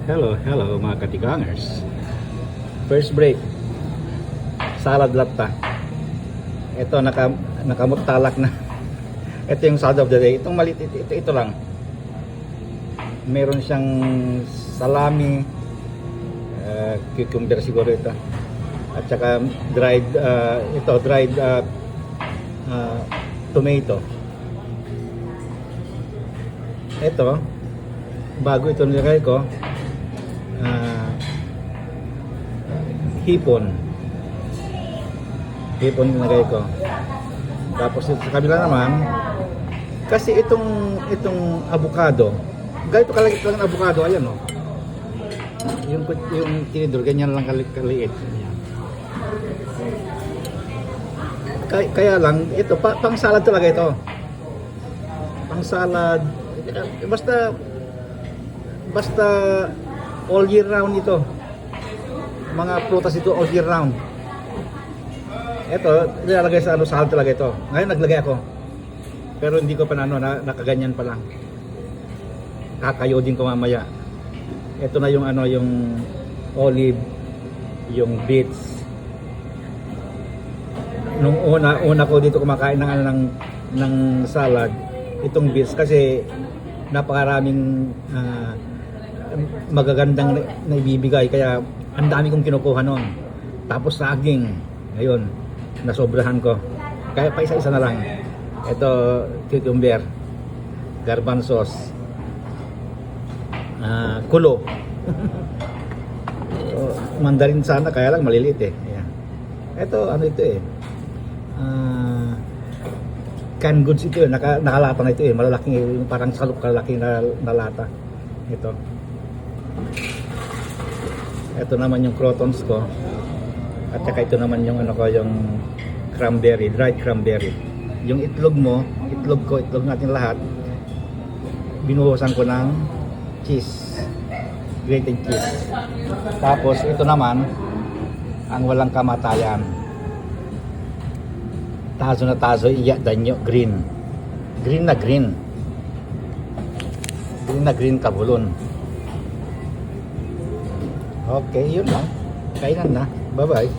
Hello mga katigangers. First break. Salad latta. Ito nakamuttalak na. Ito yung salad of the day. Itong maliit ito lang. Meron siyang salami, cucumber siguro ito. At saka dried tomato. Ito bago ito nilagay ko, hipon nilagay ko. Tapos sa kabila naman, kasi itong avocado, ganito kalagit lang ng avocado, ayan o, yung tinidor ganyan lang kaliit. Kaya lang ito pang salad talaga ito, pang salad. Basta all year round ito. Mga prutas ito all year round. Ito, nilalagay sa salad talaga ito. Ngayon naglagay ako. Pero hindi ko pa nakaganyan pa lang. Kakayodin ko mamaya. Ito na yung yung olive, yung beets. Nung una ko dito kumakain ng salad, itong beets kasi napakaraming magagandang naibibigay, kaya ang dami kong kinukuha noon. Tapos saging, ngayon nasobrahan ko, kaya pa isa-isa na lang. Ito cucumber, garbanzos, kulo. Mandarin sana, kaya lang maliliit eh. Ayan. Ito ito eh, canned goods ito eh, nakalata na ito eh, malalaking, parang salok kalaki na lata ito. Ito naman yung crotons ko, at saka ito naman yung yung cranberry, dried cranberry. Yung itlog natin lahat, binuhusan ko ng cheese, grated cheese. Tapos ito naman ang walang kamatayan, tazo na tazo, iya danyo, green na green kabulon. Okay, yun lang. Kainan na. Bye-bye.